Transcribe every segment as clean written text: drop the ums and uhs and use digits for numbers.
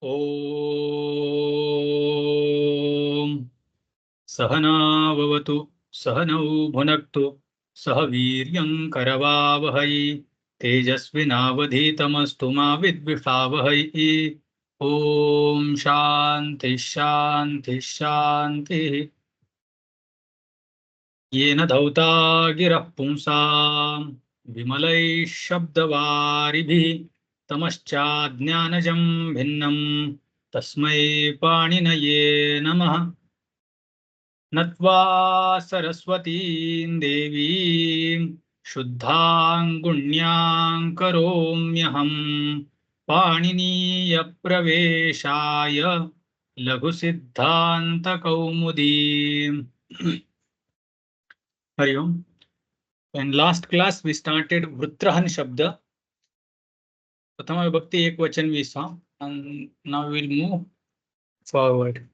ॐ सहना भवतु सहनौ भुनक्तु सह वीर्यं करवावहै तेजस्विनावधीतमस्तु मा विद्विषावहै। ॐ शान्ति शान्ति शान्तिः। येन धौता गिरः पुंसां विमलैः शब्दवारिभिः तमश्चाज्ञानजं भिन्नं तस्मै पाणिनये नमः। नत्वा सरस्वतीं देवीं शुद्धां गुण्यां करोम्यहं पाणिनीयप्रवेशाय लघुसिद्धान्तकौमुदीम्। Hari Om. In last class we started Vrutrahan Shabda. Prathama Vibhakti Ekvachan we saw, and now we will move forward.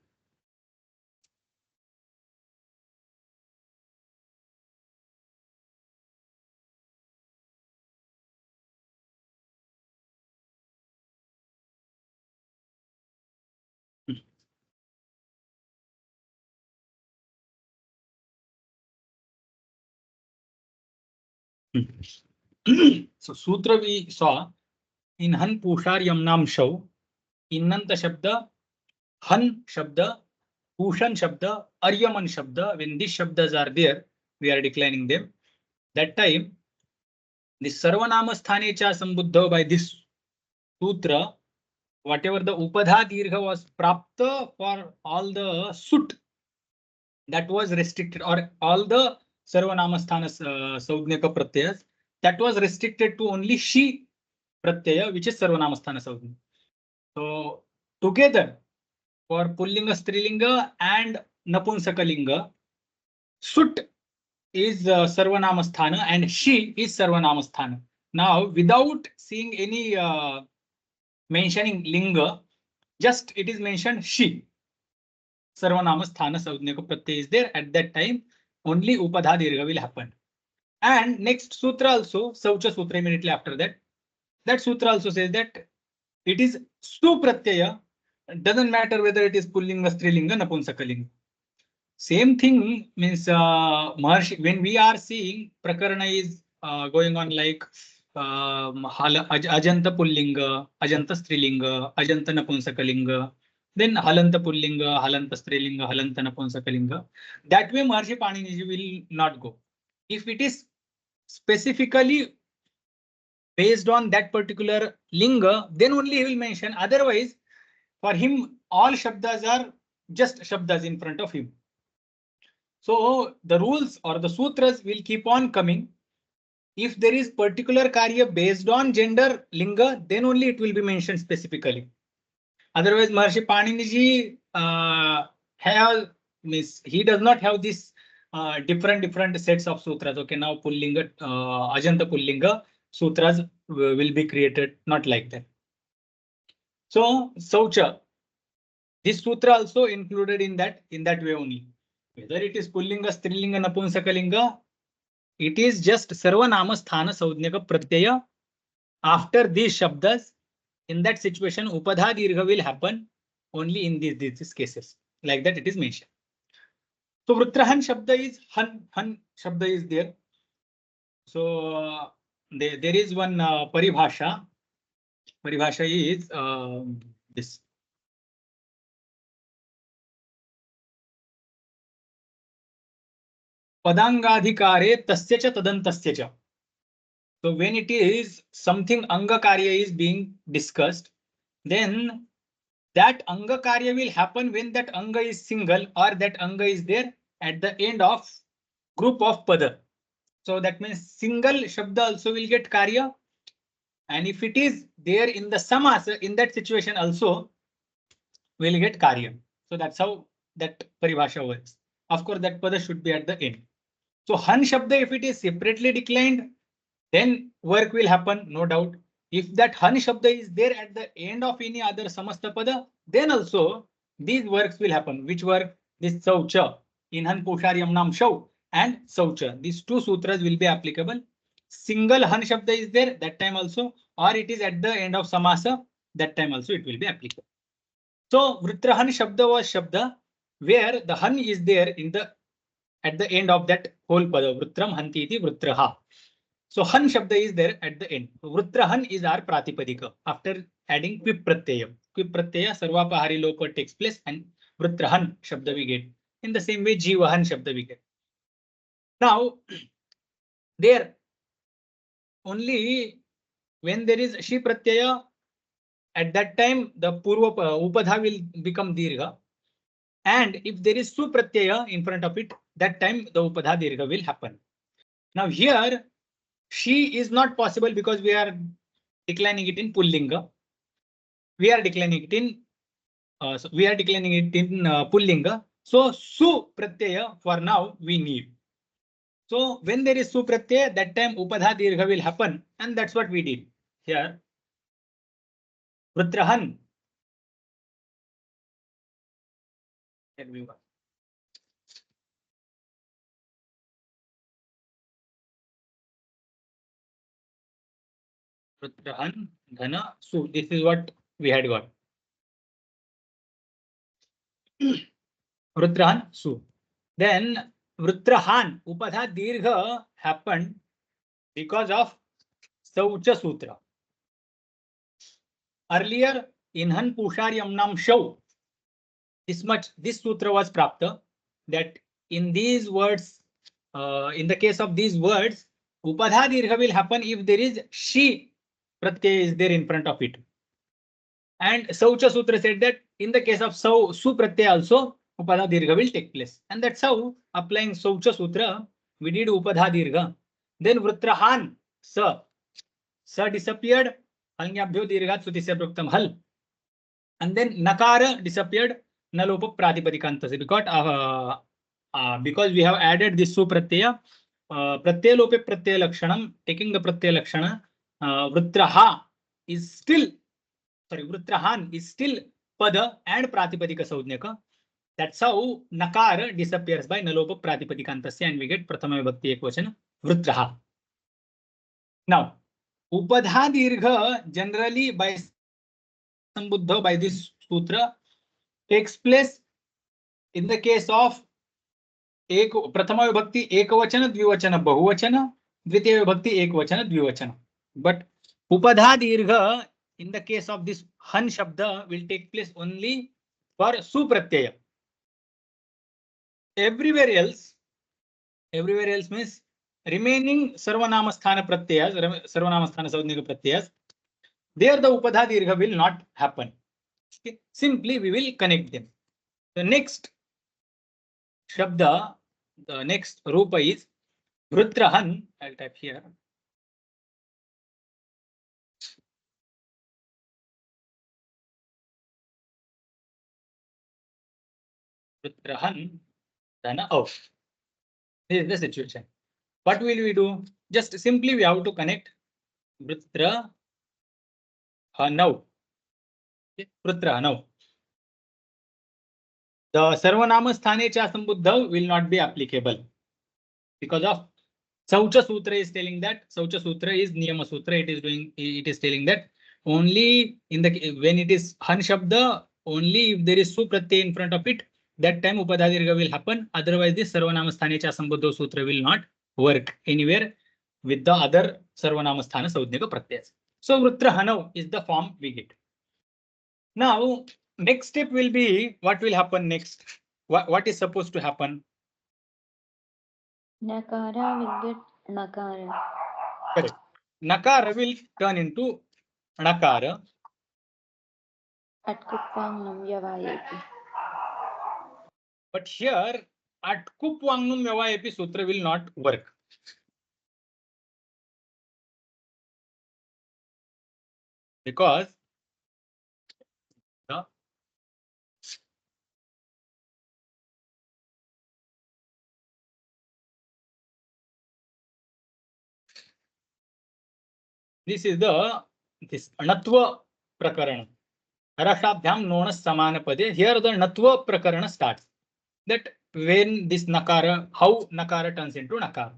So Sutra we saw in Han Pushar Yamnam Shav, Innanta Shabda, Han Shabda, Pushan Shabda, Aryaman Shabda. When these Shabdas are there, we are declining them. That time, the Sarvanama Sthanecha Sambuddha by this Sutra, whatever the Upadha Dirgha was prapta for all the Sut that was restricted, or all the Sarvanamastana Saudnyaka Pratyayas, that was restricted to only Shi Pratyaya, which is Sarvanamastana Saudnya. So together for Pullinga, Strilinga and Napunsakalinga, Sut is Sarvanamasthana and Shi is Sarvanamasthana. Now, without seeing any mentioning Linga, just it is mentioned Shi. Sarvanamasthana Saudnyaka Pratyaya is there. At that time, only Upadha Dirgha will happen. And next Sutra also, Saucha Sutra immediately after that, that Sutra also says that it is Stu Pratyaya. Doesn't matter whether it is Pullinga, Strilinga, Napunsakalinga. Same thing means Maharshi, when we are seeing Prakarana is going on like Ajanta Pullinga, Ajanta Strilinga, Ajanta Napunsakalinga, then Halanta Pullinga, Halanta Strilinga, Halanta Napunsakalinga. That way Maharshi Panini will not go. If it is specifically based on that particular linga, then only he will mention. Otherwise, for him, all Shabdas are just Shabdas in front of him. So the rules or the sutras will keep on coming. If there is particular karya based on gender linga, then only it will be mentioned specifically. Otherwise, Maharshi Paniniji he does not have this different sets of sutras. Okay, now Pullinga, Ajanta Pullinga sutras will be created, not like that. So Saucha, this sutra also included in that way only. Whether it is Pullinga, Strilinga, Napunsakalinga, it is just Sarvanama Sthana Saudnyaka Pratyaya. After these Shabdas, in that situation, Upadha Dirgha will happen only in these cases. Like that it is mentioned. So Vrutrahan Shabda is Han Shabda is there. So there is one Paribhasha. Paribhasha is this. Padangadhikare tasya cha tadantasya cha. So when it is something Anga Karya is being discussed, then that Anga Karya will happen when that Anga is single or that Anga is there at the end of group of Pada. So that means single Shabda also will get Karya. And if it is there in the Samasa, in that situation also will get Karya. So that's how that Paribhasha works. Of course, that Pada should be at the end. So Han Shabda, if it is separately declined, then work will happen, no doubt. If that Han Shabda is there at the end of any other Samasta Pada, then also these works will happen. Which work? This Saucha, in Han Pushar Yamnam Shav and Saucha. These two sutras will be applicable. Single Han Shabda is there, that time also, or it is at the end of Samasa, that time also it will be applicable. So Vritrahan Shabda was Shabda where the Han is there in the at the end of that whole pada. Vrutram Hanti iti Vritraha. So Han Shabda is there at the end. Vritrahan is our Pratipadika after adding Kvip Pratyaya. Kvip Pratyaya Sarvapahari Lopa takes place and Vritrahan Shabda we get. In the same way Jivahan Shabda we get. Now there only when there is Shi Pratyaya, at that time the Purva Upadha will become Dirgha. And if there is Su Pratyaya in front of it, that time the Upadha Dirgha will happen. Now here, She is not possible because we are declining it in Pullinga. We are declining it in Pullinga. So Su Pratyaya for now we need. So when there is Su Pratyaya, that time Upadha Dirgha will happen, and that's what we did here. Vritrahan. Vritrahan, Dhana, Su. This is what we had got. Vritrahan, Su. Then Vritrahan, Upadha Dirgha happened because of Saucha Sutra. Earlier, in Han Pushar Yamnam Shau, this sutra was prapta, that in these words, in the case of these words, Upadha Dirgha will happen if there is Shi Pratyaya is there in front of it. And Saucha Sutra said that in the case of Su Pratyaya also, Upadha Dirgha will take place. And that's how, applying Saucha Sutra, we did Upadha Dirgha. Then Vritrahan, Sa disappeared. Halnyabhyo Dirghat Sutisya Proktam Hal. And then Nakara disappeared. Nalopa Pratipadikantase. Because we have added this Su Pratyaya. Pratyaya Lope Pratyaya Lakshanam. Taking the Pratyaya Lakshana, Vritrahan is still Pada and Pratipadika Saudnyaka. That's how Nakara disappears by Nalopa Pratipadikantase and we get Prathama Vibhakti Ekvachana Vritraha. Now, Upadha Dirgha generally by Sambuddha by this sutra takes place in the case of Prathama Vibhakti Ekvachana, Dvivachana, Bahuvachana, Dvitiya Vibhakti Ekvachana, Dvivachana. But Upadha Dirgha in the case of this Han Shabda will take place only for Su Pratyaya. Everywhere else means remaining Sarvanama Sthana Pratyayas, Sarvanama Sthana Saudnika Pratyayas, there the Upadha Dirgha will not happen. Okay. Simply we will connect them. The next Shabda, the next Rupa is Vritrahan. I'll type here. Vritrahan, Dhana off. This is the situation. What will we do? Just simply we have to connect Vritrahanau. Vritrahanau. The Sarvanama Sthane Cha Sambuddha will not be applicable because of Saucha Sutra is telling that Saucha Sutra is Niyama Sutra. It is telling that only when it is Han Shabda, only if there is Su Pratyaya in front of it, that time Upadha Dirgha will happen. Otherwise, this Sarvanama Sthane Cha Sambuddha Sutra will not work anywhere with the other Sarvanama Sthana Saudnika Pratyayas. So Vritrahanau is the form we get. Now, next step will be what will happen next? What is supposed to happen? Nakara will get Nakara. Correct. Nakara will turn into Nakara. Atkupvangnam Yavayepi. But here, Atkupvangnam Yavayepi Sutra will not work. Because this is this Natva Prakarana. Rashabhyam Nonas Samana Pade. Here the Natva Prakarana starts. That when this Nakara, how Nakara turns into Nakara.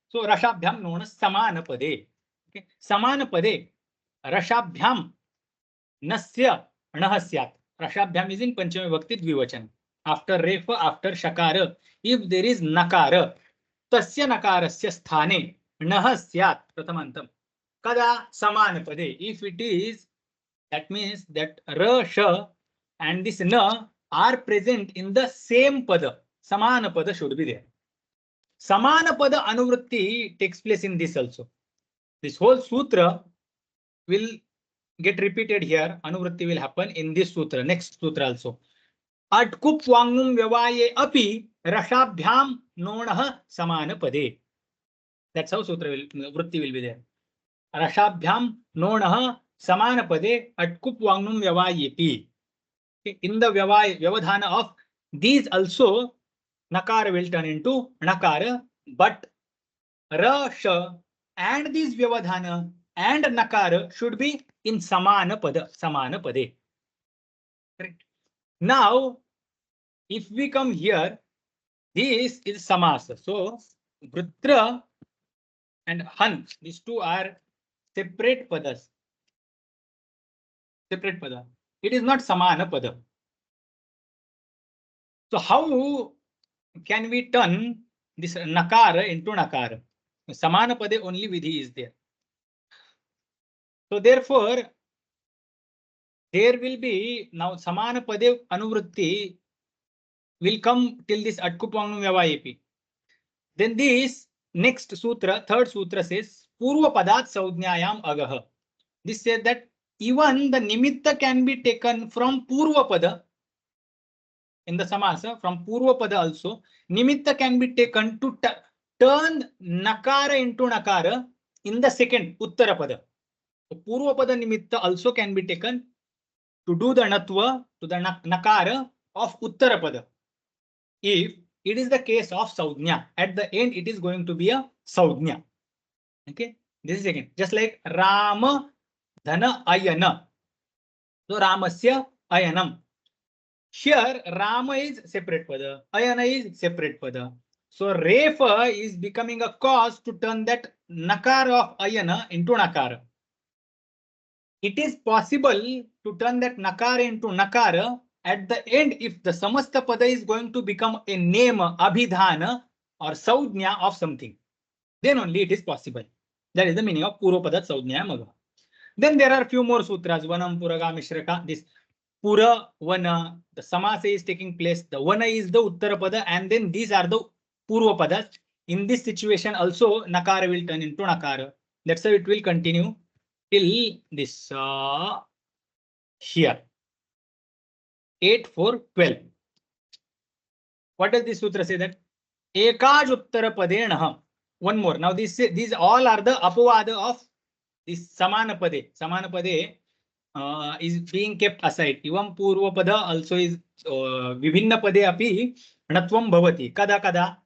So Rashabhyam Nonas Samana Pade. Okay. Samana Pade. Rashabhyam Nasya Nahasyat. Rashabhyam is in Panchami Vibhakti Dvivachan. After refa, after shakara, if there is nakara, tasya nakarasya sthane nah syat pratamantam. Kada samanapade. If it is, that means that ra, sha and this na are present in the same pada. Samanapada should be there. Samanapada anuvritti takes place in this also. This whole sutra will get repeated here. Anuvritti will happen in this sutra, next sutra also. Atkup vangum vyavaye api rashabhyam nonah samanapade. That's how sutra will, vritti will be there. Rashabhyam nonah samanapade atkup vangum vyavaye pi. In the vyavadhana of these also, nakara will turn into nakara, but ra, sha and these vyavadhana and nakara should be in samana pade. Correct. Now, if we come here, this is samasa. So, vritra and han, these two are separate padas. Separate pada. It is not samana pada. So, how can we turn this nakara into nakara? Samana pade only vidhi is there. So, therefore, there will be now samana pade anuvritti will come till this atkupangam vyavayepi. Then this next sutra, third sutra says purva padat saudnyayam agaha. This says that even the nimitta can be taken from purva pada. In the samasa, from purva pada also, nimitta can be taken to turn nakara into nakara in the second uttara pada. So, purva pada nimitta also can be taken to do the natva to the nakara of uttara pada. If it is the case of saudnya, at the end it is going to be a saudnya. Okay, this is again just like Rama Dhana Ayana. So Ramasya Ayanam. Here Rama is separate pada, Ayana is separate pada. So Refa is becoming a cause to turn that nakara of Ayana into nakara. It is possible to turn that nakara into nakara at the end if the samasta pada is going to become a name, abhidhana or saudnya of something. Then only it is possible. That is the meaning of purva padat saudnya magha. Then there are few more sutras. Vanam, puraga, mishraka. This pura, vana, the samasa is taking place. The vana is the uttara pada, and then these are the purva padas. In this situation also nakara will turn into nakara. That's how it will continue till this here. 8, 4, 12. What does this sutra say? That ekaj uttara padenah. One more. Now these all are the apavada of this samana pade. Samana pade is being kept aside. Evam purva pada also is vibhinna pade api natvam bhavati. Kada kada.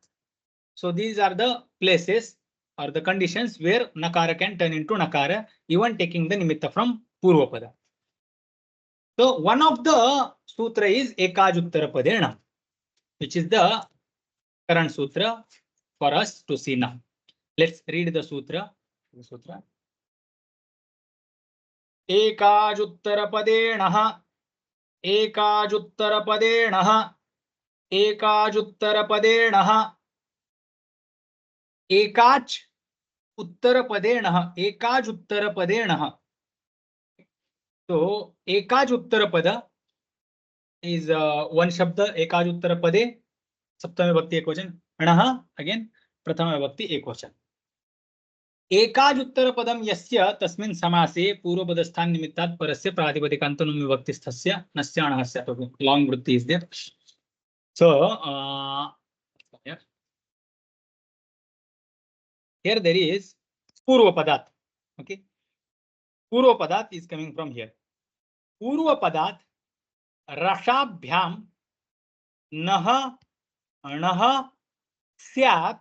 So these are the places or the conditions where nakara can turn into nakara, even taking the nimitta from purva pada. So one of the sutra is ekaj uttara padena, which is the current sutra for us to see now. Let's read the sutra. Ekaj uttara padenah, ekaj uttara padenah, ekaj uttara padenah, ekaj uttara padenah, ekaj uttara padenah. So ekaj uttara pada is one shabda, ekaj uttara pade, saptami vibhakti ekvachan, anah again prathama vibhakti ekvachan. एकज उत्तर पदम यस्य तस्मिन् समासे पूर्वपदस्थान निमित्तात् परस्य प्रातिपदिकान्तनुम विभक्तिस्थस्य नस्य अणहस्य. Long वृत्ति is there. So here there is purva okay, purva is coming from here. Purva rashabhyam nah anah syat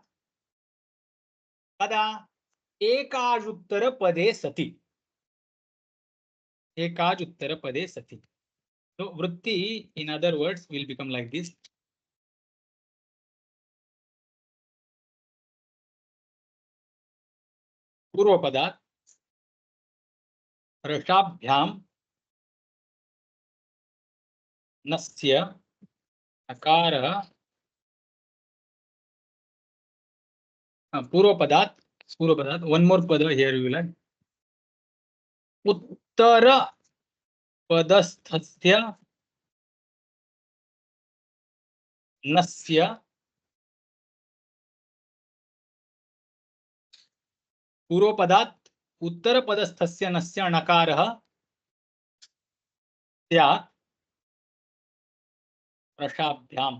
kada ekaj uttara pade sati. Ekaj uttara pade sati. So vritti, in other words, will become like this. Purva rashabhyam नस्य नकारः पूर्वपदात् one more pada here you will add उत्तरपदस्थस्य नस्य पूर्वपदात् उत्तरपदस्थस्य नस्य नकारः स्यात् रसाभ्याम्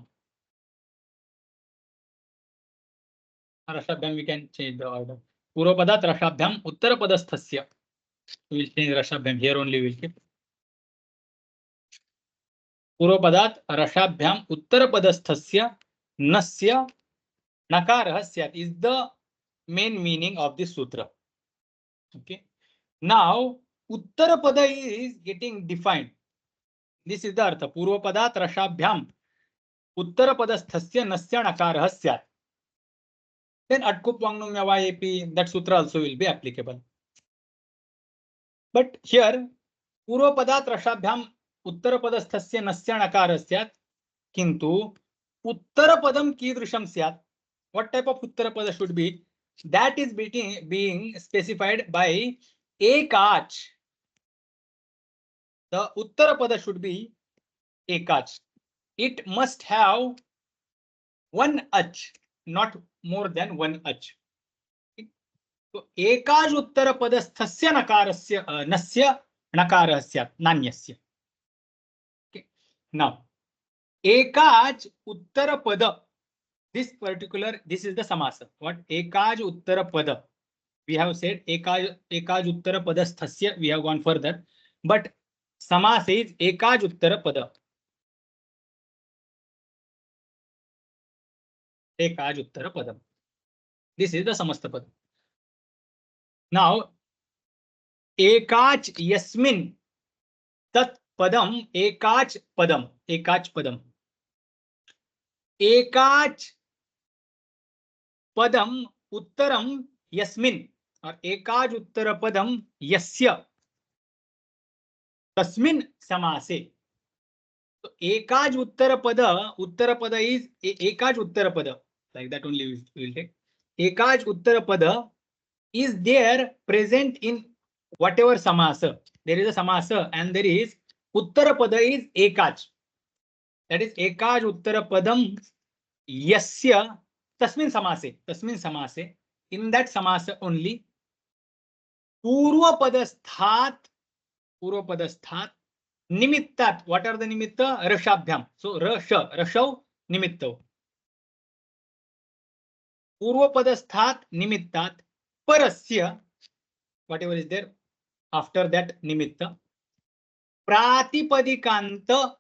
we can change the order पूर्वपदात् रसाभ्याम् उत्तरपदस्थस्य we will change रसाभ्याम् here only we will keep पूर्वपदात् रसाभ्याम् उत्तरपदस्थस्य नस्य नकारः स्यात् is the main meaning of this sutra. Okay, now uttarapada is getting defined. This is the artha पूर्वपदात् रसाभ्याम् उत्तरपदस्थस्य नस्य नकारः स्यात्. Then atkup vangnum yavayepi, that sutra also will be applicable. But here पूर्वपदात् रसाभ्याम् उत्तरपदस्थस्य नस्य नकारः स्यात् किन्तु उत्तरपदं कीदृशं स्यात्. What type of uttarapada should be? That is being specified by ekach. The uttarapada should be ekach. It must have one ach, not more than one ach. So ekaj uttarapadasthasya nakarasya nasya nakarah स्यात् नान्यस्य. Okay. Now ekaj uttarapada. This is the samasa. What ekaj uttarapada? We have said ekaj uttarapadasthasya. We have gone further, but samasa is ekaj uttarapada. Ekaj uttarapadam. This is the samastapada. Now ekach yasmin tat padam ekach padam. Ekach padam. Ekach padam uttaram yasmin or ekaj uttara padam yasya tasmin samase. So ekaj uttara pada is ekaj uttara pada, like that only we will take. Ekaj uttara pada is there present in whatever samasa. There is a samasa and there is uttara pada is ekaj. That is ekaj uttara padam yasya tasmin samase. In that samasa only purva padasthat nimittat. What are the nimitta? Rashabhyam. So rashav nimitta. Purva padasthat nimittat parasya, whatever is there after that nimitta, pratipadikanta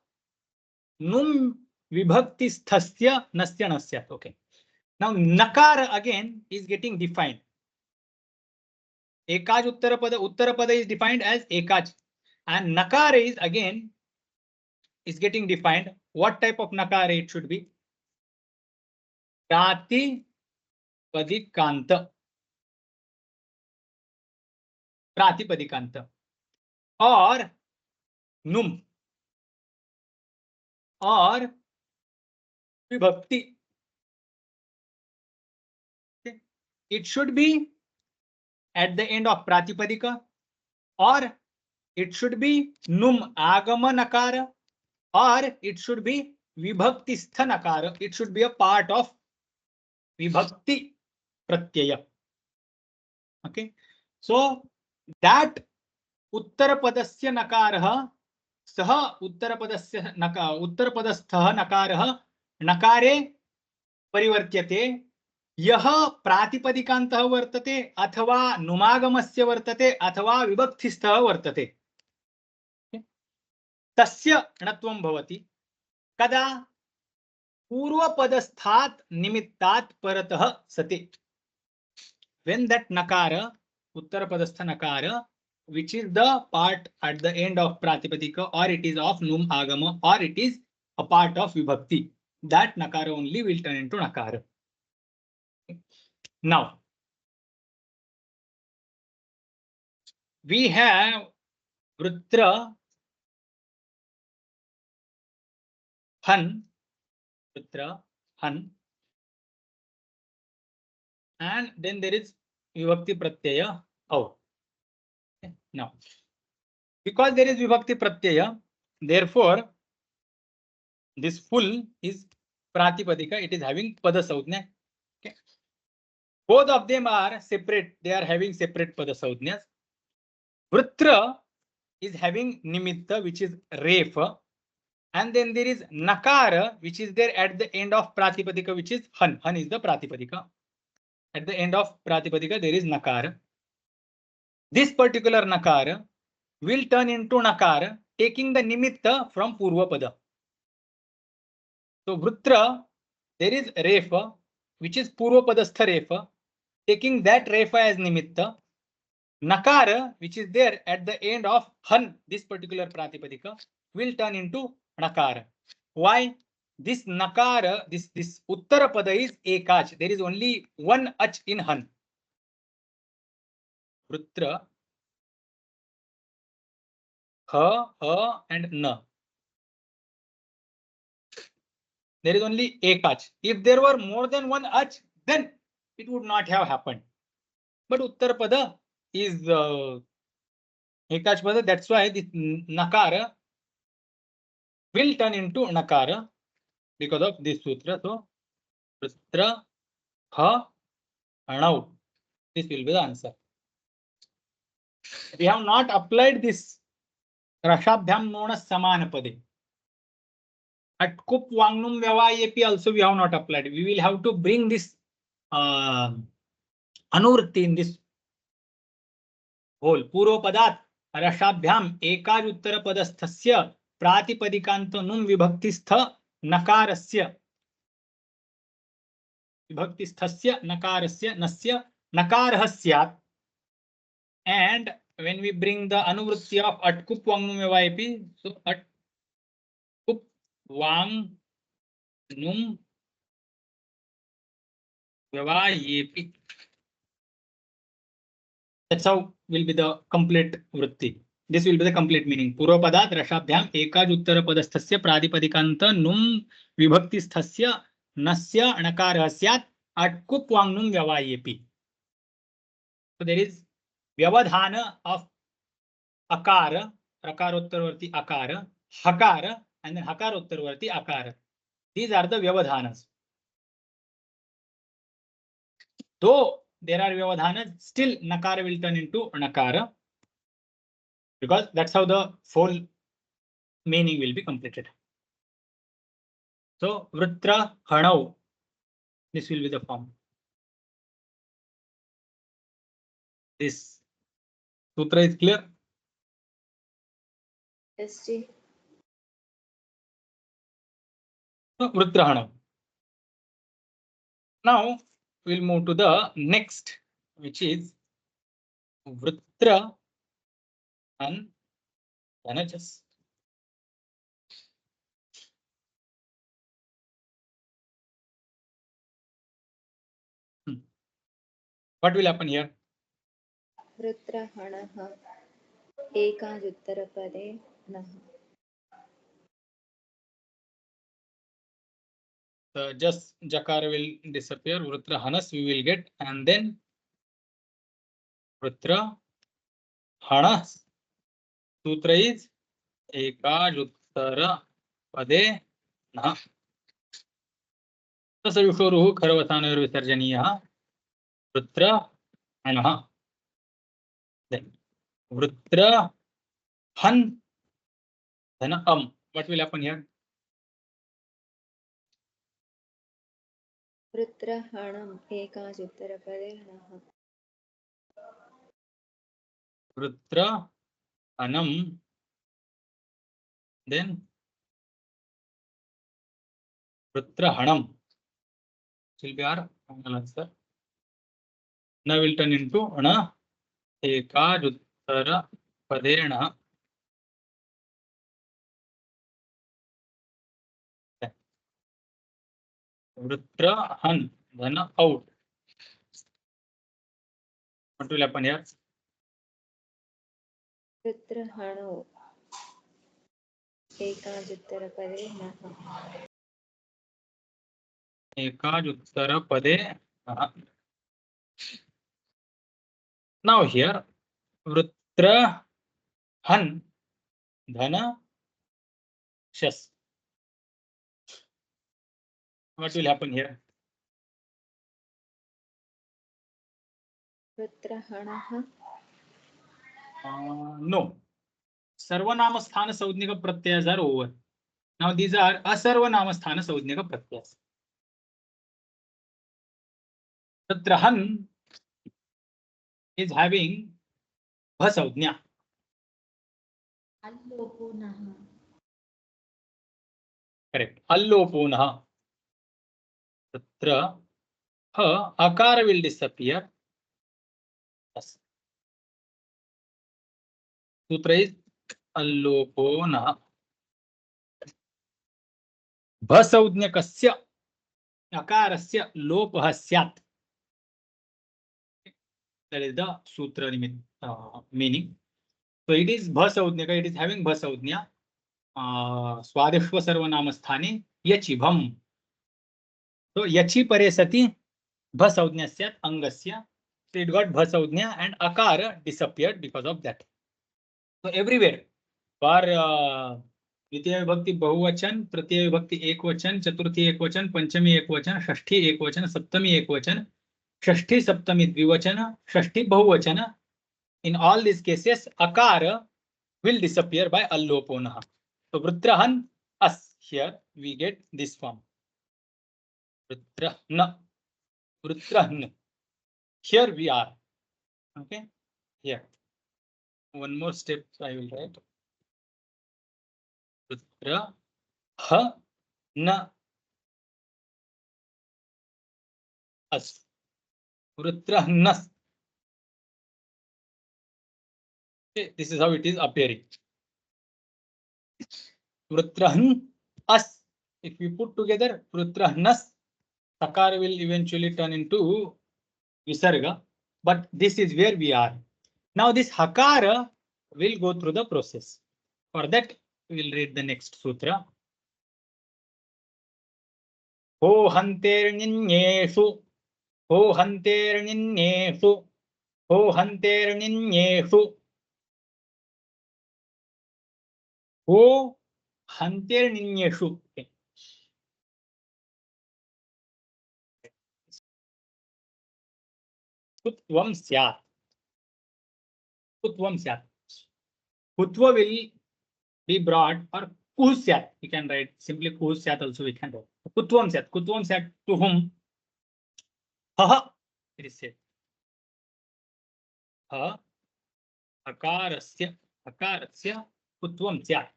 num vibhaktisthasya nasya nasyat. Okay. Now nakara again is getting defined. Ekaj uttarapada is defined as ekaj, and nakara is again is getting defined. What type of nakara it should be? Pratipadikanta or num or vibhakti. Okay. It should be at the end of pratipadika, or it should be num agama nakara, or it should be vibhakti stha nakara. It should be a part of vibhakti pratyaya. Okay, so that उत्तरपदस्य नकारः सः उत्तरपदस्थः नकारः नकारे परिवर्त्यते यः प्रातिपदिकान्तः वर्तते अथवा नुमागमस्य वर्तते अथवा विभक्तिस्थः वर्तते तस्य णत्वं भवति कदा पूर्वपदस्थात् निमित्तात् परतः सति. When that nakara उत्तरपदस्थ nakara which is the part at the end of pratipadika, or it is of num agama, or it is a part of vibhakti, that nakara only will turn into nakara. Now we have Vrutra, Han, Vrutra, Han, and then there is Vibhakti Pratyaya Au. Okay. Now, because there is Vibhakti Pratyaya, therefore, this full is Pratipadika, it is having Pada Saudhnya. Okay. Both of them are separate, they are having separate Pada Saudhnyas. Vrutra is having Nimitta, which is Refa, and then there is Nakara, which is there at the end of Pratipadika, which is Han. Han is the Pratipadika. At the end of Pratipadika, there is Nakara. This particular Nakara will turn into Nakara, taking the Nimitta from Purva Pada. So Vrutra, there is Refa, which is Purva Padastha Refa, taking that Refa as Nimitta. Nakara, which is there at the end of Han, this particular Pratipadika, will turn into Nakara. Why? This Nakara, this Uttara Pada is Ekach. There is only one Ach in Han. Vrutra, Ha, and Na. There is only Ekach. If there were more than one Ach, then it would not have happened. But Uttara Pada is Ekach Pada, that's why this Nakara will turn into Nakara because of this sutra. So, Vrutra, Ha, Anau. This will be the answer. We have not applied this Rashabhyam Nona Samana Pade. At Kup Wangnum Vyavayepi also we have not applied. We will have to bring this Anurti in this whole. Puro Padat Rashabhyam Ekaj Uttara Padasthasya Pratipadikanta Num Vibhaktistha Nakarasya. Vibhaktisthaस्य Nakarasya Nasya Nakarhasyat. And when we bring the Anuvritti of Atkup Wangnum Vyavayepi, so Atkup Wangnum Vyavayepi. That's how will be the complete vritti. This will be the complete meaning. Purvapadat Rashabhyam Ekaj Uttara Padasthasya Pradipadikanta Num Vibhaktisthasya Nasya Nakarhasyat Atkup Wangnum Vyavayepi. So there is Vyavadhana of Akara, Rakarottaravarti Akara, Hakara, and then Hakarottaravarti Akara. These are the Vyavadhanas. Though there are Vyavadhanas, still Nakara will turn into Nakara, because that's how the full meaning will be completed. So Vrutra Hanau, this will be the form. This sutra is clear? Yes, ji. So Vrutra Hanau. Now we'll move to the next, which is Vrutra and Dhanajas. What will happen here? Vrutrahanah Ekajuttarapade Nah. Just Jakara will disappear. Vrutra Hanas we will get, and then Vrutra Hanas. Sutra is Ekajuttara Pade Nah. Tasayushoruhu Kharavatanur Visarjaniyah. Vrutra Hanah. Then Vrutra Han. Then what will happen here? Vrutrahanam Ekajuttarapade Nah. Vrutra Anam. Then Vrutra Hanam. Will be our final answer. Now will turn into Ana Ekajuttara Padena. Vrutra Han. Then out. What will happen here? Vrutrahanau एकाजुत्तरपदे नः एकाजुत्तरपदे now here Vritra हन धन शस. What will happen here? वृत्रहणः No. सर्वनाम स्थान संज्ञक प्रत्ययs are over. Now these are asarvanama sthana संज्ञक प्रत्ययs. वृत्रहन is having bha संज्ञा. अल्लोपो नः Correct. Allopo nah. Tatra ha akara will disappear. Yes. Sutra is allopo nah. Bhasaudnyakasya akarasya lopah syat. That is the sutra meaning. So it is bhasaudnyaka. It is having bhasaudnya. Swadishva sarvanama sthane yachibham. So yachi pare sati bhasaudnya syat angasya. So it got bhasaudnya and akara disappeared because of that. So everywhere for द्वितीय विभक्ति बहुवचन, तृतीय विभक्ति एकवचन, चतुर्थी एकवचन, पंचमी एकवचन, षष्ठी एकवचन, सप्तमी एकवचन, षष्ठी सप्तमी द्विवचन, षष्ठी बहुवचन. In all these cases, akara will disappear by allopona. So vrutrahan as here we get this form. Vrutrahna, vrutrahn. Here we are. Okay. Here. One more step I will write. Vrutra ha na as. Vrutrahnas. Okay, this is how it is appearing. Vrutrahan as. If we put together Vrutrahnas, sakara will eventually turn into visarga. But this is where we are. Now this hakara will go through the process. For that, we will read the next sutra. Ho hanterninyeshu, ho hanterninyeshu, ho hanterninyeshu. Ho hanterninyeshu. Kutvam syat. Kutvam syat. Kutva will be brought or kuh syat. You can write simply kuh syat also we can write. Kutvam syat. Kutvam syat to whom? Ha. It is said. Ha. Akarasya. Akarasya kutvam syat.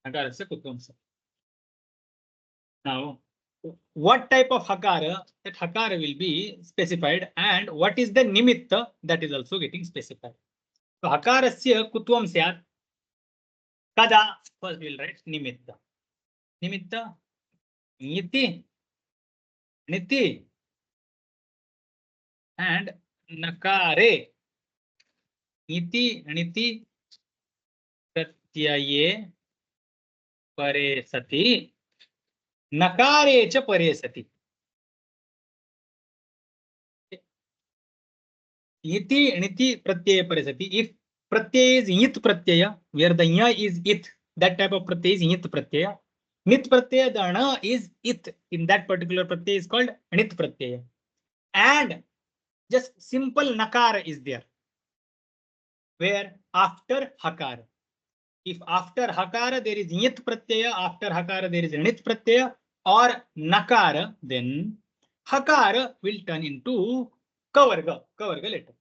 Akarasya kutvam syat. Now, what type of hakara? That hakara will be specified, and what is the nimitta? That is also getting specified. So hakarasya kutvam syat. Kada. First we will write nimitta. Nimitta. Niti. Niti. And nakare. Niti. Niti. Pratyaye. Pare sati. Nakare cha pare sati. Iti niti pratyaya pare sati. If pratyaya is yit pratyaya, where the nya is it, that type of pratyaya is yit pratyaya. Nit pratyaya, the na is it. In that particular pratyaya is called nit pratyaya. And just simple nakara is there. Where after hakara. If after hakara there is yit pratyaya, after hakara there is nit pratyaya or nakara, then hakara will turn into kavarga letter.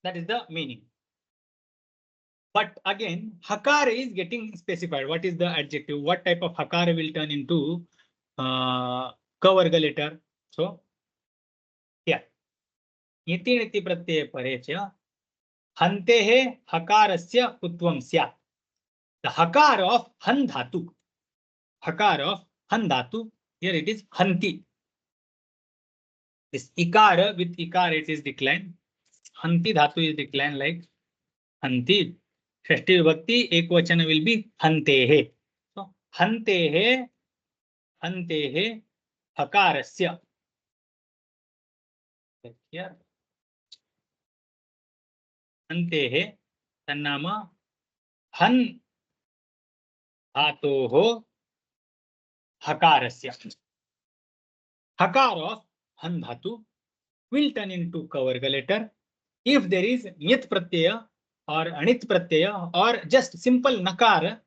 That is the meaning. But again, hakara is getting specified. What is the adjective? What type of hakara will turn into kavarga letter? So, here. Iti niti pratyaya parecha. Hantehe hakarasya kutvam syat. The hakar of han dhatu. Hakar of han dhatu. Here it is hanti. This ikara with ikar it is declined. Hanti dhatu is declined like hanti. षष्ठी विभक्ति एकवचन will be हन्तेः. So हन्तेः हकारस्य. Here हन्तेः तन्नाम हन् धातोः हकारस्य. Hakar of han dhatu will turn into kavarga letter if there is nyat pratyaya or anit pratyaya or just simple nakar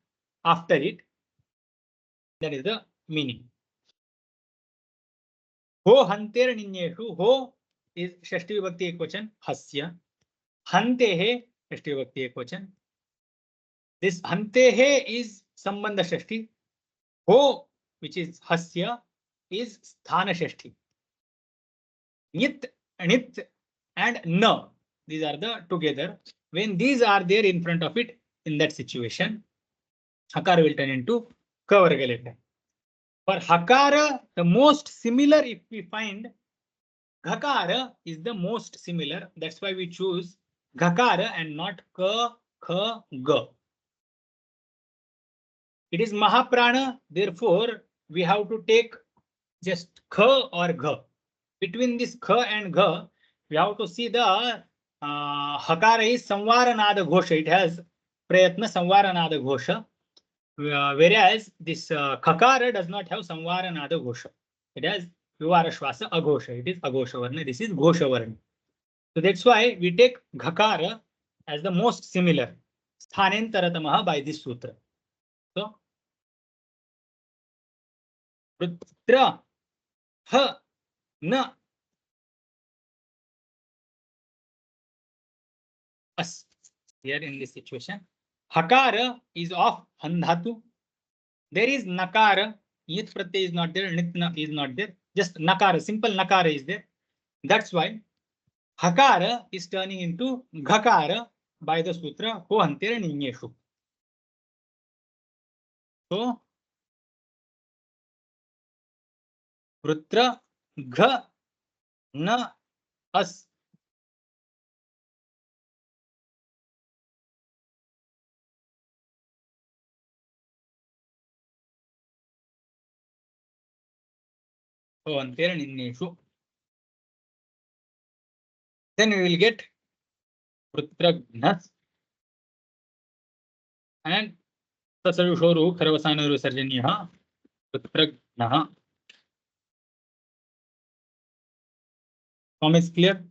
after it. That is the meaning. Ho hanter ninyeshu. Ho is shashti vibhakti ekvachan hasya. Hantehe shashti vibhakti ekvachan. This hantehe is sambandha shashti. Ho, which is hasya, is sthana shashti. Nyat, anit, and na. These are the together. When these are there in front of it, in that situation, hakara will turn into kavarga letter. For hakara, the most similar, if we find, ghakara is the most similar. That's why we choose ghakara and not ka, kha, ga. It is mahaprana. Therefore, we have to take just kha or gha. Between this kha and gha, we have to see the hakara is samvaranada ghosha. It has prayatna samvaranada ghosha. Whereas this kakara does not have samvaranada ghosha. It has vivara shvasa aghosha. It is aghosha varna. This is ghosha varna. So that's why we take ghakara as the most similar. Sthanentaratamaha by this sutra. So rutra ha na as. Here in this situation, hakara is of handhatu. There is nakara. Yit pratyay is not there. Nitna is not there. Just nakara. Simple nakara is there. That's why hakara is turning into ghakara by the sutra ho hantere ninyeshu. So rutra gha na as. Ho hantere ninyeshu. Then we will get rutragnas and tasarushoru kharvasanaru sarjaniya rutragnah. Form is clear?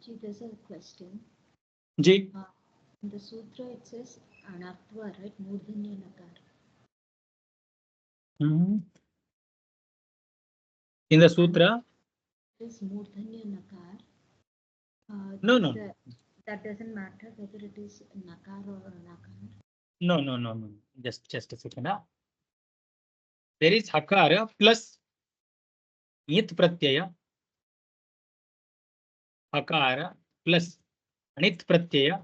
Ji, there's a question. Ji. In the sutra it says anaktva, right? Murdhanya nakar. In the sutra? It is murdhanya nakar. No. That doesn't matter whether it is nakar or anakar. No. Just a second. There is hakara plus yit pratyaya. Hakara plus anit pratyaya.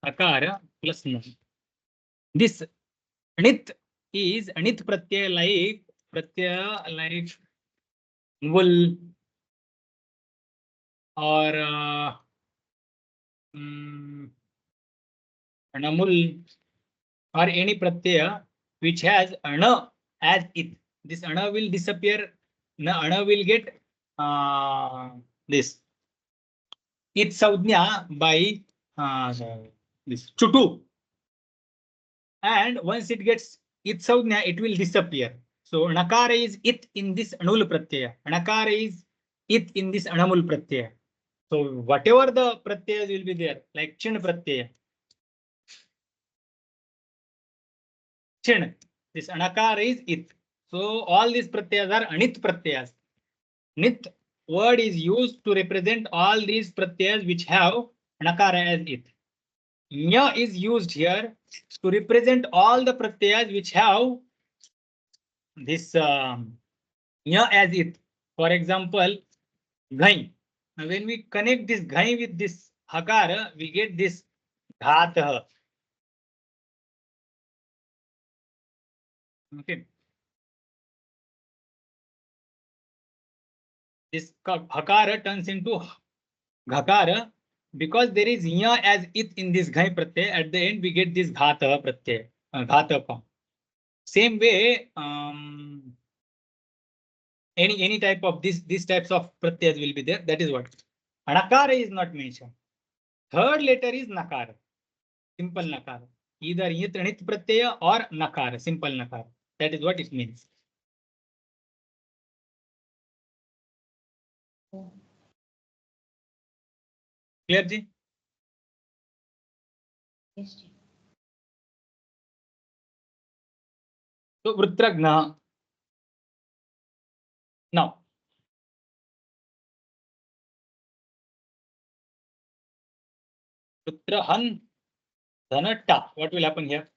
Hakara plus na. This anit is anit pratyaya like wool or anamul or any pratyaya which has ana as it. This ana will disappear. Ana will get this it saudhya by this chutu. And once it gets it saudhya, it will disappear. So nakara is it in this anul pratyaya. Nakara is it in this anamul pratyaya. So whatever the pratyayas will be there, like chin pratyaya. Chin. This anakara is it. So all these pratyayas are anit pratyayas. Nit word is used to represent all these pratyayas which have nakara as it. Nya is used here to represent all the pratyayas which have this nya as it. For example, ghai. Now when we connect this ghai with this hakara, we get this dhatah. Okay. this hakara turns into ghakara because there is ya as it in this ghai pratyay. At the end we get this ghata pratyay, ghata form. Same way, any type of these types of pratyas will be there. That is what. Anakara is not mentioned. Third letter is nakara, simple nakara. Either yit pratyaya or nakara, simple nakara. That is what it means. Clear ji? Yes, ji. So Vrutragna. Now Vrutrahan Dhanata. What will happen here?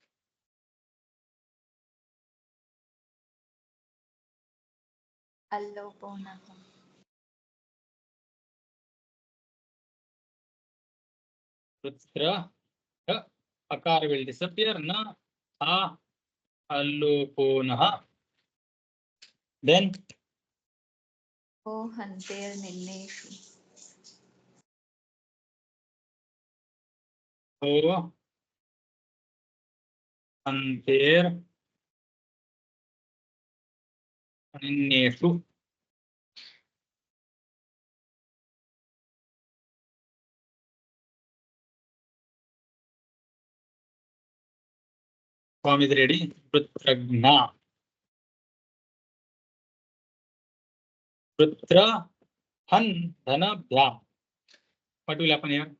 अल्लोपोनः. Vrutra akara will disappear. Na a alloponah. Then O हन्तेर्निन्नेषु. o anter aninneshu. Form is ready. Vrutragna. Vrutra han dhanabhyam. What will happen here?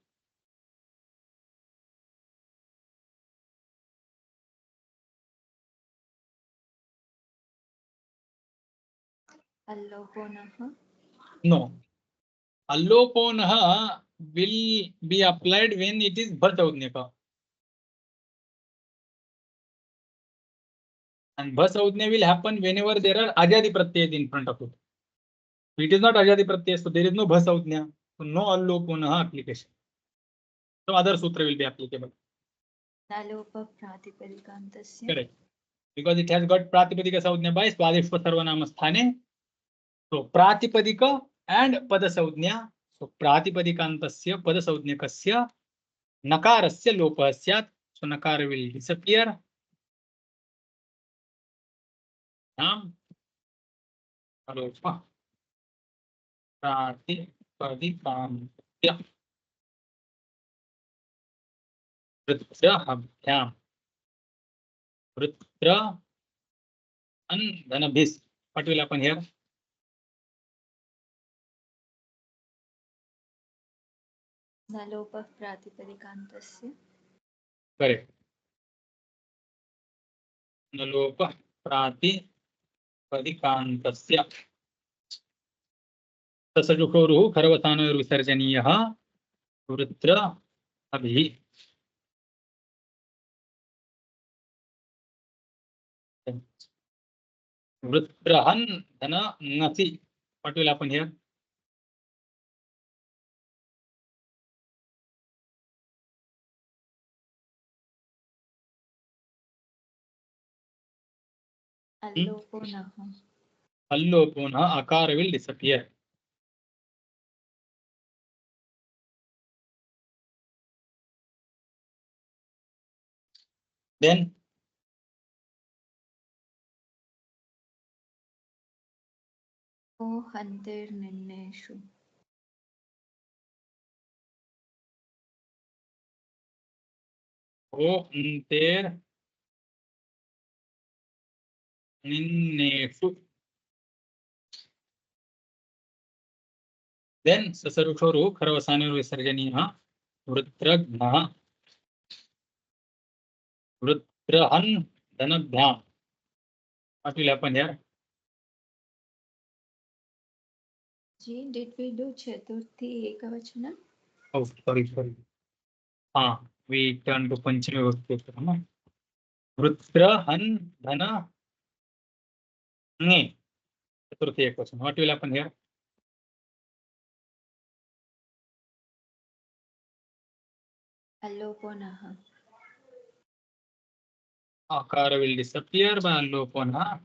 अल्लोपोनः. No. Alloponah will be applied when it is bhasaudnyaka. And bhasaudnya will happen whenever there are ajadi pratyas in front of it. It is not ajadi pratyas, so there is no bhasaudnya. So no alloponah application. So other sutra will be applicable. नलोप प्रातिपदिकान्तस्य. Correct. Because it has got pratipadika saudnya by swadeshva sarvanama sthane. So pratipadika and pada saudnya. So pratipadikantasya pada saudnyakasya nakarasya lopah syat. So nakara will disappear. Lopa. Pratipadikantya. Vrutrahabhyam. Vrutra and dhanabhis. What will happen here? नलोपः प्रातिपदिकान्तस्य. Correct. Nalopa pratipadikantasya. Tasajukhoruhu kharavatanur visarjaniyah. Vrutra abhi. Vrutrahan dhana ngasi. What will happen here? अल्लोपोनः. Alloponah akara will disappear. Then O हन्तेर्निन्नेषु. o anter ninneshu. Then sasarukhoru kharavasanur visarjaniyah. Vrutragnah. Vrutrahan dhanabhyam. What will happen here? Ji, did we do चतुर्थी एकवचन? Oh, sorry. We turn to Panchami Vibhakti. Vrutrahan dhana nge. Chaturthi ekvachan. What will happen here? अल्लोपोनः. Akara will disappear by alloponah.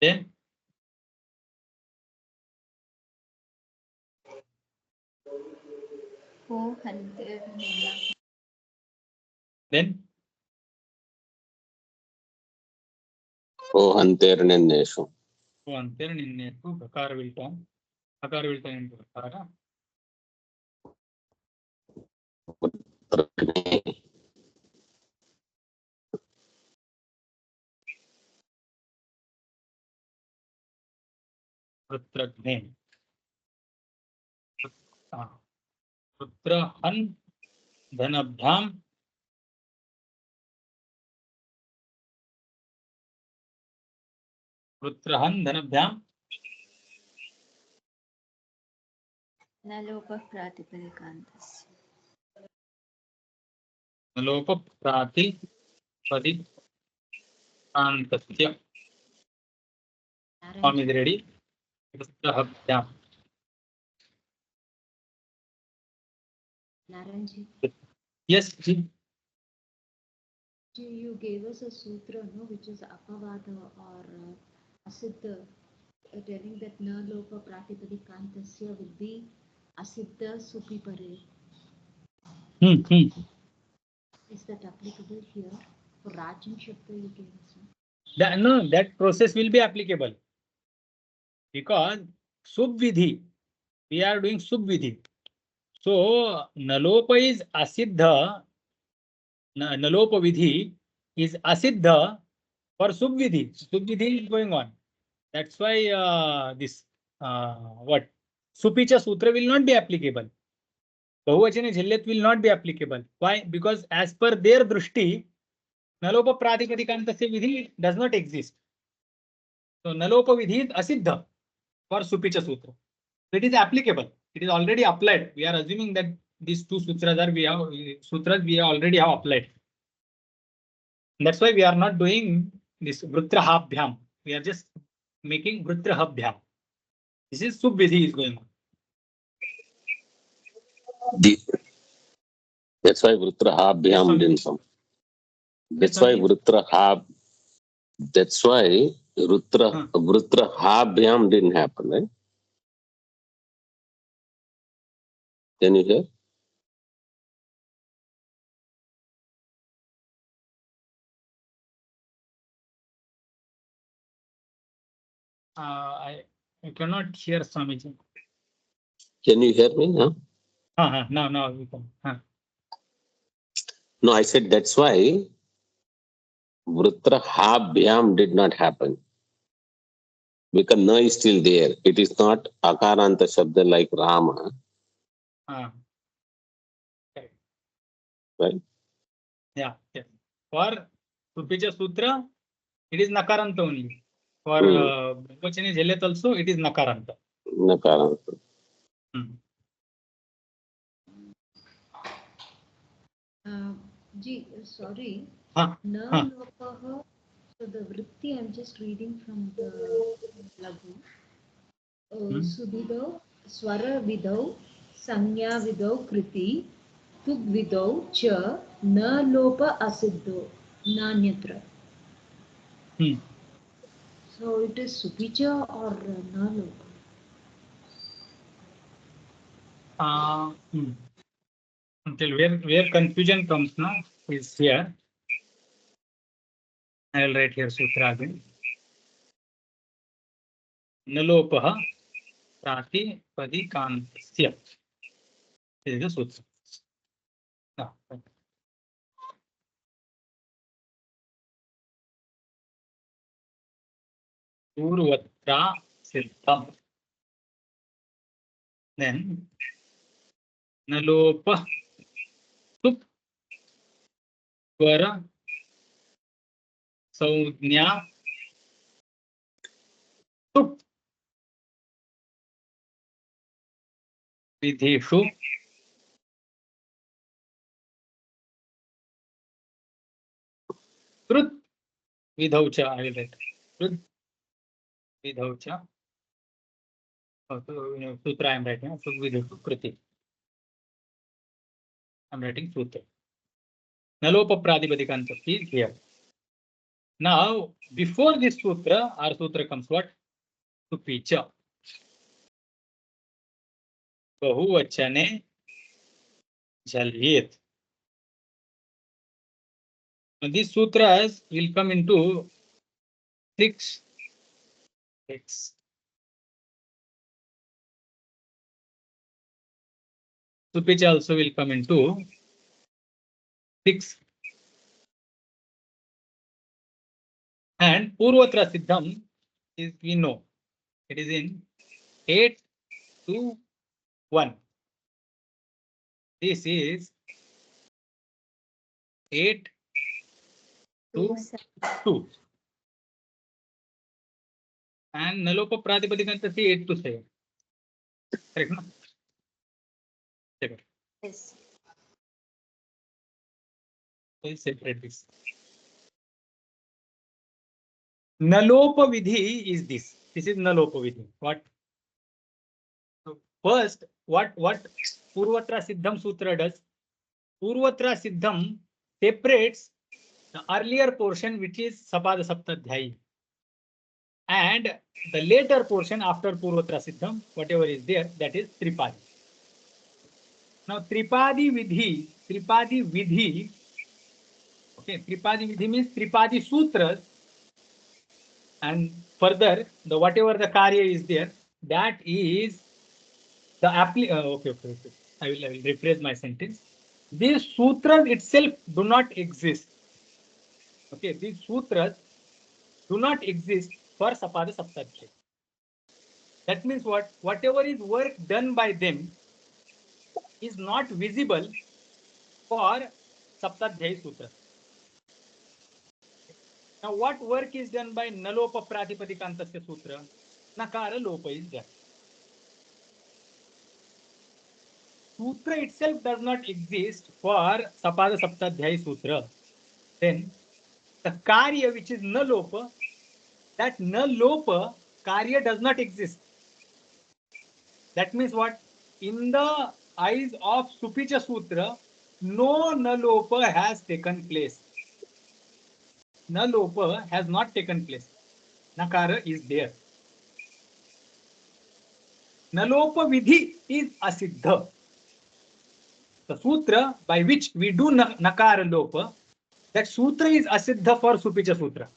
Then हो हन्तेर्नेन then हो हन्तेर्निन्नेषु हो अंतर्निर्णयतु प्रकार will turn into प्रकार. पुत्रघ्ने पुत्र हन धनभ्याम पुत्रहन धनभ्याम न लोपः प्रातिपदिकान्तस्य लोप प्रातिपदिकान्तस्य. Form is ready. पुत्रहभ्याम. Naranji, Yes, ji. you gave us a sutra, no, which is apavada or asiddha, telling that na lopa pratipadikantasya will be asiddha supipare. Is that applicable here? For Rajam Shabda you gave us, no? No, that process will be applicable because subvidhi, we are doing subvidhi. So nalopa is asiddha, nalopa vidhi is asiddha for subvidhi. Subvidhi is going on. That's why this what supicha sutra will not be applicable. Bahuvachane jhallet will not be applicable. Why? Because as per their drushti, nalopa pratipadikantasya vidhi does not exist. So nalopa vidhi is asiddha for supicha sutra. So it is applicable. It is already applied. We are assuming that these two sutras are we already have applied. That's why we are not doing this vrutrahabhyam. We are just making vrutrahabhyam. This is subvidhi is going on. That's why Vrutrahabhyam didn't come. That's why Vrutrahabhyam didn't happen, right? Can you hear? I cannot hear Swamiji. Can you hear me? Huh? Now we can. No, I said that's why Vrutrahabhyam did not happen. Because na is still there. It is not Akaranta Shabda like Rama. Okay. Right? Yeah. For Supicha Sutra, it is Nakaranta only. For Bahuvachane jhallet also, it is Nakaranta. Nakaranta. Sorry. Na lopaha. So the vritti I'm just reading from the Laghu. Sudhidau, Swara vidau, Sanya vidau kriti, Tug vidau cha, na lopa asiddho, nanyatra. So it is supicha or na lopa? Until where confusion comes now is here. I will write here sutra again. Nalopaha pratipadikantasya. This is the sutra. Purvatra siddham. Then nalopa sup swara saujnya sup vidhishu krut vidhau cha. I will write krut vidhau cha. Sutra I am writing. Krut vidhishu kriti. I am writing sutra. Nalopa pratipadikantasya is here. Now, before this sutra, our sutra comes what? Supicha. Bahuvachane Jalyet. Now, these sutras will come into six. Supicha also will come into 6. And Purvatra Siddham is, we know, it is in 8 to 1. This is 8 to 2. And Nalopa Pratipadikanta see 8 to 7. Correct, no? Yes. We'll separate this. Nalopa Vidhi is this. This is Nalopa Vidhi. What? So first, what Purvatra Siddham Sutra does? Purvatra Siddham separates the earlier portion, which is Sapada Saptadhyayi, and the later portion after Purvatra Siddham, whatever is there, that is Tripadi. Now Tripadi Vidhi, okay, Tripadi Vidhi means Tripadi Sutras, and further the whatever the Karya is there, that is the okay. I will rephrase my sentence. These sutras itself do not exist. Okay, these sutras do not exist for Sapada Saptadhyayi. That means what? Whatever is work done by them is not visible for Saptadhyayi Sutra. Now, what work is done by Nalopa Pratipadikantasya Sutra? Nakara Lopa is there. Sutra itself does not exist for Sapada Saptadhyayi Sutra. Then the Karya, which is Nalopa, that Nalopa Karya does not exist. That means what? In the eyes of Supicha Sutra, no Nalopa has taken place. Nalopa has not taken place. Nakara is there. Nalopa Vidhi is Asiddha. The sutra by which we do Nakara Lopa, that sutra is Asiddha for Supicha Sutra.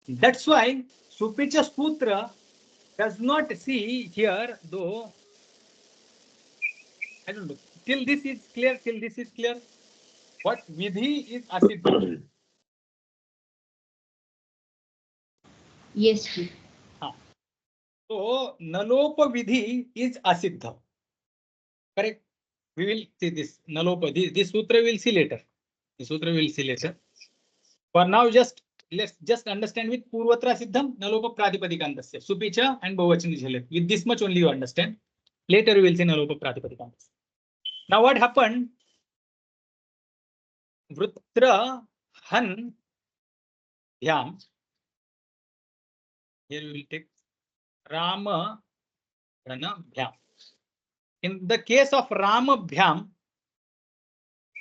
That's why Supicha Sutra does not see here, though, I don't know, till this is clear, what Vidhi is Asiddha. Yes, Ji. So, Nalopa Vidhi is Asiddha. Correct? We will see this. Nalopa, this sutra we'll see later. The sutra we'll see later. For now, let's just understand with Purvatra Siddham, Nalopa Pratipadikantasya, Supicha and Bahuvachana Jalyet. With this much only you understand. Later we will see Nalopa Pratipadikantasya. Now what happened? Vrutra Han Bhyam. Here we will take Rama Rana Bhyam. In the case of Rama Bhyam,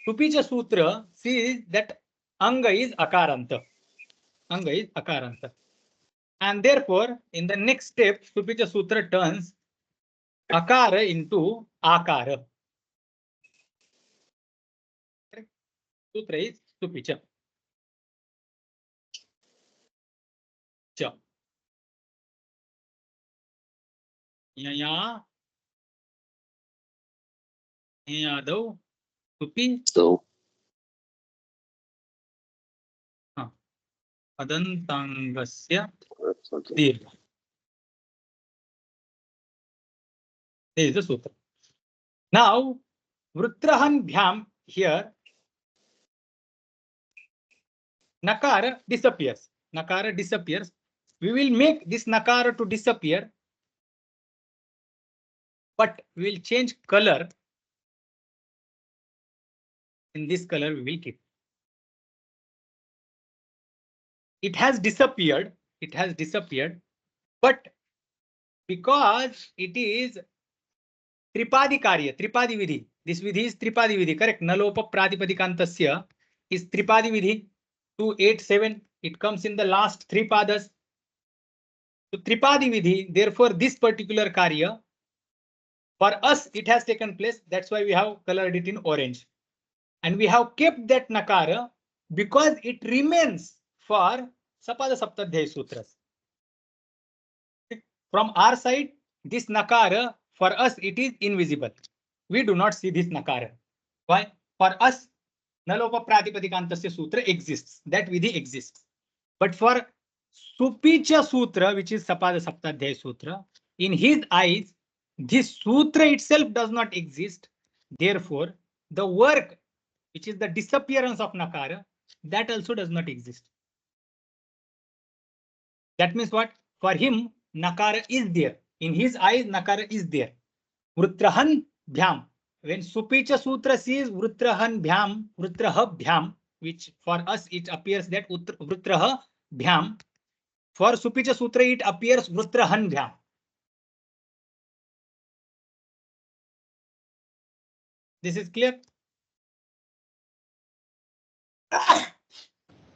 Supicha Sutra sees that Anga is Akaranta. Anga is Akaranta. And therefore, in the next step, Supicha Sutra turns Akara into Akara. Sutra is Supicha. Cha. Yaya. Yadav. Supi. So, Adantangasya. that's okay. Dirgha. There is the sutra. Now, Vrutrahan Bhyam here, Nakara disappears. Nakara disappears. We will make this Nakara to disappear, but we will change color. In this color, we will keep. It has disappeared. It has disappeared, but because it is Tripadi Karya, Tripadi Vidhi. This Vidhi is Tripadi Vidhi, correct? Nalopa Pratipadikantasya is Tripadi Vidhi. 287. It comes in the last three padas. So Tripadi Vidhi, therefore this particular Karya, for us it has taken place. That's why we have colored it in orange. And we have kept that Nakara because it remains for Sapada Saptadhyaya Sutras. From our side, this Nakara, for us it is invisible. We do not see this Nakara. Why? For us, Nalopa Pratipadikantasya Sutra exists. That Vidhi exists. But for Supicha Sutra, which is Sapada Saptadhyaya Sutra, in his eyes, this Sutra itself does not exist. Therefore, the work, which is the disappearance of Nakara, that also does not exist. That means what? For him, Nakara is there. In his eyes, Nakara is there. Vrutrahan Bhyam. When Supicha Sutra sees Vrutrahan Bhyam, Vrutraha Bhyam, which for us it appears that Vrutraha Bhyam. For Supicha Sutra, it appears Vrutrahan Bhyam. This is clear?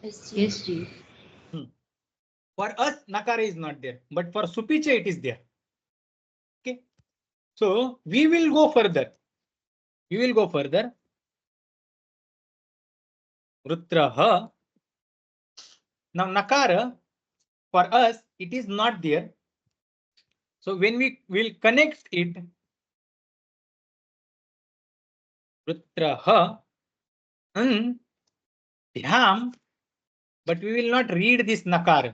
Yes, Ji. For us, Nakara is not there, but for Supicha, it is there. Okay. So we will go further. We will go further. Vrutraha. Now, Nakara, for us, it is not there. So when we will connect it, Vrutraha, Dhyam, but we will not read this Nakara.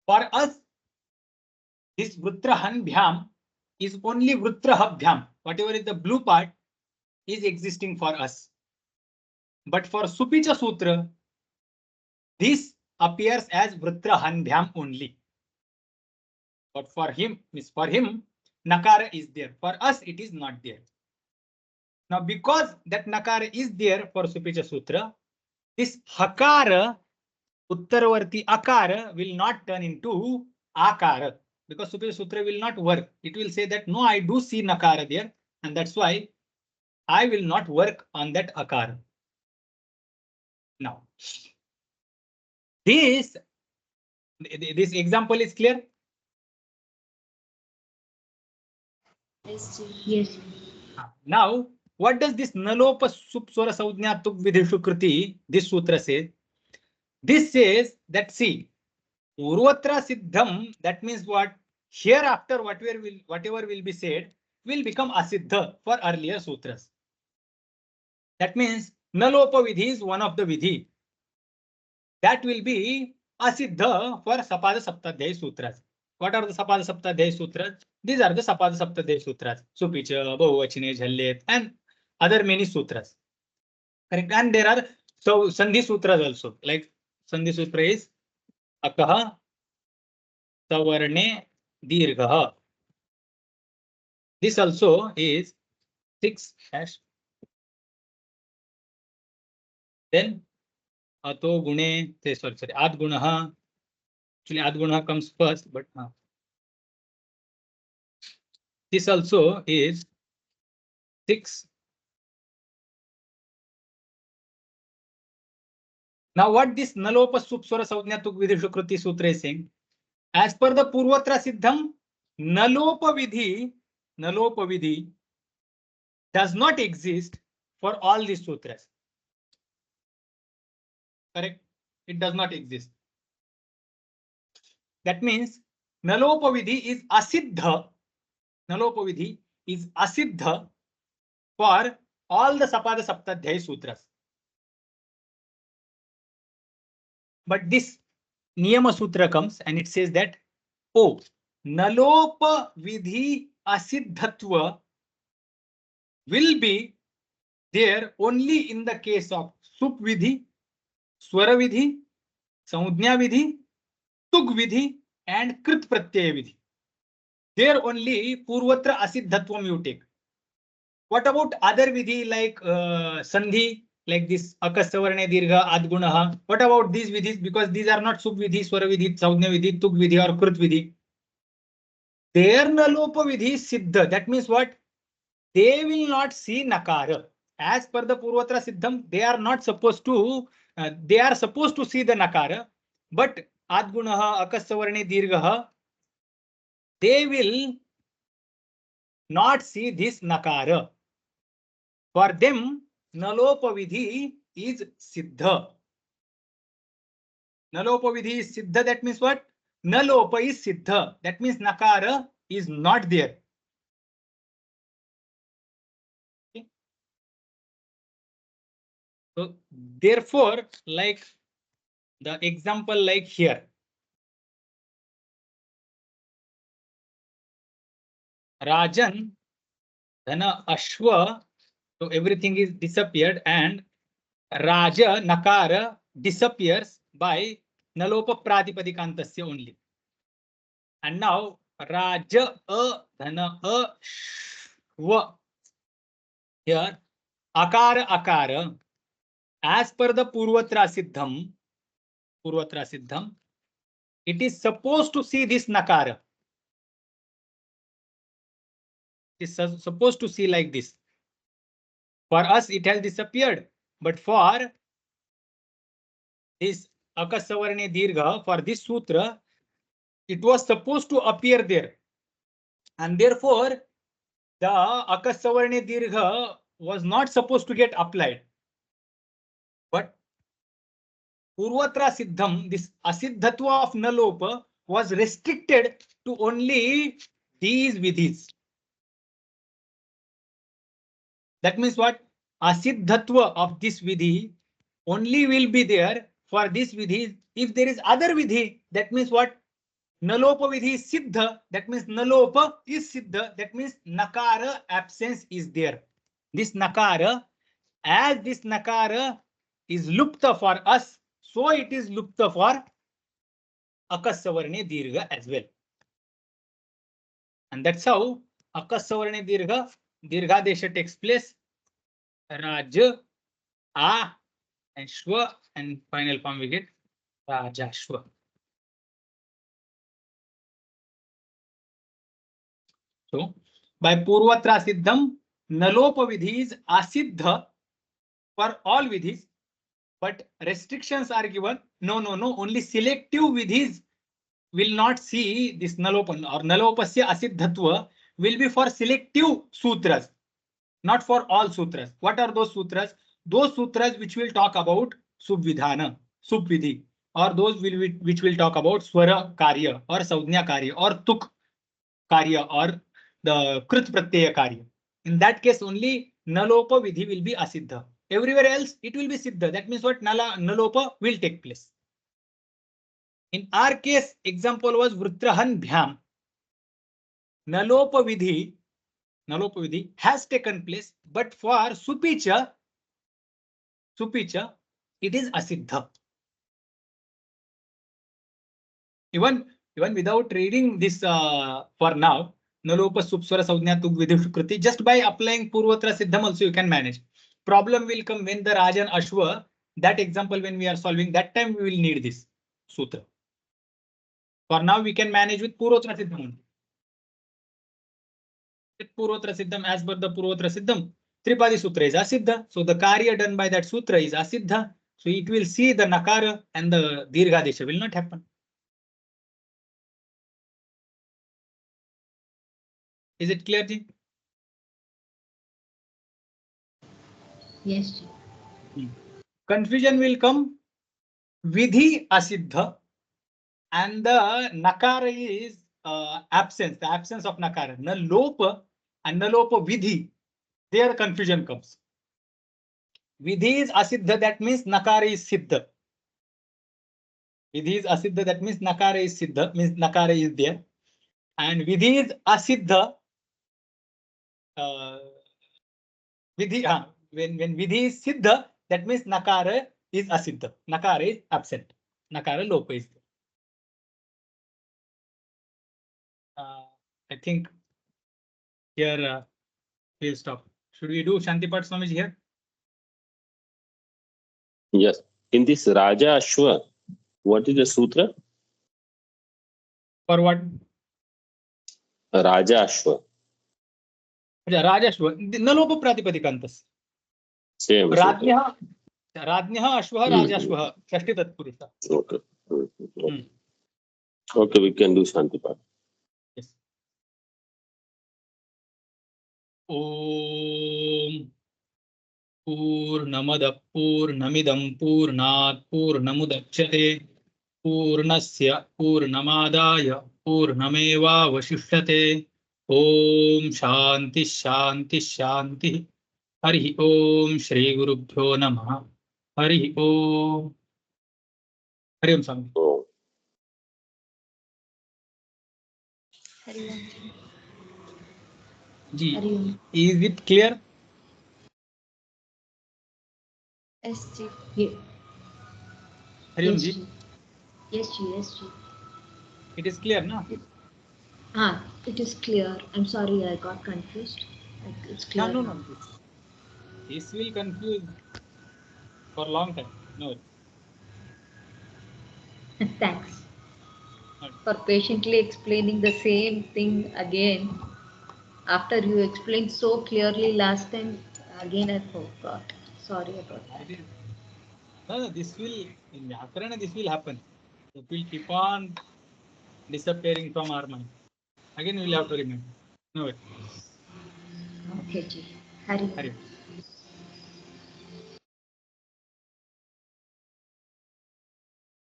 For us, this Vrutrahan Bhyam is only Vrutraha Bhyam. Whatever is the blue part is existing for us. But for Supicha Sutra, this appears as Vrutrahan Bhyam only. But for him, Nakara is there. For us, it is not there. Now, because that Nakara is there for Supicha Sutra, this Hakara, Uttaravarti Akara will not turn into Akara. Because Supicha Sutra will not work. It will say that, no, I do see Nakara there. And that's why I will not work on that Akara. Now, this example is clear? Yes, Ji. Yes. Now, what does this Nalopa Supswara Saudhnya Tuk Vidhishu Kriti, this sutra says? This says that, see, Urvatra Siddham, that means what? Hereafter, whatever will be said will become Asiddha for earlier sutras. That means Nalopa Vidhi is one of the Vidhi. That will be Asiddha for Sapada Saptadhyaya Sutras. What are the Sapada Saptadhyaya Sutras? These are the Sapada Saptadhyaya Sutras. Supicha, Bahuvachine, Jhallet, and other many sutras. Correct. And there are Sandhi Sutras also. Like Sandhi Sutra is Akaha, Savarne, Dirghaha. This also is 6 hash. Then Ato Gune, sorry, Ad Gunaha. Actually, Ad Gunaha comes first, but this also is 6. Now, what this Nalopa Supswara Saudhnya Tuk Vidhishu Kriti Sutra is saying? As per the Purvatra Siddham, Nalopa Vidhi does not exist for all these sutras. Correct? It does not exist. That means Nalopa Vidhi is Asiddha. Nalopa Vidhi is Asiddha for all the Sapada Saptadhyaya Sutras. But this Niyama Sutra comes and it says that, oh, Nalopa Vidhi Asiddhatva will be there only in the case of Sup Vidhi, Swara Vidhi, Samudnya Vidhi, Tug Vidhi, and Krit Pratyaya Vidhi. There only Purvatra Asiddhatvam you take. What about other vidhi like sandhi, like this akasavarne dirgha adgunaha? What about these vidhis? Because these are not sub vidhi, swara vidhi, saudhnya vidhi, tuk vidhi or krut vidhi. Their nalopa vidhi is siddha. That means what? They will not see nakara. As per the Purvatra Siddham, they are not supposed to, they are supposed to see the nakara, but adgunaha, akasavarne dirgha, they will not see this nakara. For them, nalopa vidhi is siddha. Nalopa vidhi is siddha. That means what? Nalopa is siddha. That means nakara is not there. Okay. So therefore, like the example like here, Rajan, Dhana, Ashwa, so everything is disappeared, and Raja, Nakara disappears by Nalopa Pratipadikantasya only. And now Raja, Dhana, Shwa. Here, Akara, as per the Purvatra Siddham, it is supposed to see this Nakara. It is supposed to see like this. For us, it has disappeared. But for this Akasavarne Dirgha, for this sutra, it was supposed to appear there. And therefore, the Akasavarne Dirgha was not supposed to get applied. But Purvatra Siddham, this Asiddhatva of Nalopa, was restricted to only these vidhis. That means what? Asiddhatva of this vidhi only will be there for this vidhi. If there is other vidhi, that means what? Nalopa vidhi is siddha. That means nalopa is siddha. That means nakara absence is there. This nakara, as this nakara is lupta for us, so it is lupta for akasavarne dirgha as well. And that's how akasavarne dirgha desha takes place. Raja, A, and Shwa, and final form we get Rajashwa. So by Purvatra Siddham, Nalopa vidhi is asiddha for all vidhis, but restrictions are given. No, only selective vidhis will not see this Nalopa, or Nalopasya asiddhatva will be for selective sutras, not for all sutras. What are those sutras? Those sutras which will talk about subvidhana, subvidhi, or those which will talk about swara karya or saudhnya karya or tuk karya or the krit pratyaya karya. In that case only nalopa vidhi will be asiddha. Everywhere else it will be siddha. That means what? Nalopa will take place. In our case, example was Vrutrahan Bhyam. Nalopa vidhi has taken place, but for Supicha, it is asiddha. Even without reading this for now, Nalopa Supswara Saudhnya Tuk Vidhi Kriti, just by applying Purvatra Siddham also you can manage. Problem will come when the Rajan Ashwa, that example when we are solving, that time we will need this sutra. For now we can manage with Purvatra Siddham only. With Purvatra Siddham, as per the Purvatra Siddham, Tripadi Sutra is asiddha. So the karya done by that sutra is asiddha. So it will see the nakara and the dirghadesha will not happen. Is it clear, Ji? Yes, Ji. Confusion will come. Vidhi asiddha and the nakara is absence, the absence of nakara. Nalopa and nalopa vidhi, there confusion comes. Vidhi is asiddha, that means nakara is siddha. Vidhi is asiddha, that means nakara is siddha, means nakara is there. And vidhi is asiddha. Vidhi, when vidhi is siddha, that means nakara is asiddha. Nakara is absent. Nakara lopa is there. I think here we'll stop. Should we do Shantipat Swamiji here? Yes. In this Raja Ashwa, what is the sutra? For what? Raja Ashwa. Rajashva. न लोप प्रातिपदिकान्तस्य. Same. राज्ञः अश्वः राजाश्वः षष्ठी तत्पुरुषः. Okay. Okay, we can do Shantipat. Yes. Om Purnamada Purnamidam Purnat Purnamudachyate Purnasya Purnamadaya Purnameva Vashishyate. Om Shanti Shanti Shanti. Hari Om Shri Gurubhyo Namaha. Hari Om. Hari Om Swami. Oh. Hari Om. Ji, Hari Om. is it clear? Yes, Ji. Yeah. Hari Om Yes, Ji. Ji. Yes, Ji. Yes, Ji. It is clear, no? It is clear. I'm sorry, I got confused. It's clear. No. This will confuse for a long time. No. Thanks Okay. for patiently explaining the same thing again. After you explained so clearly last time, again I forgot. Sorry about that. No, this will, in Vyakarana, this will happen. It will keep on disappearing from our mind. Again, we will have to remember. No. Okay, Ji. Hari Om. Hari Om.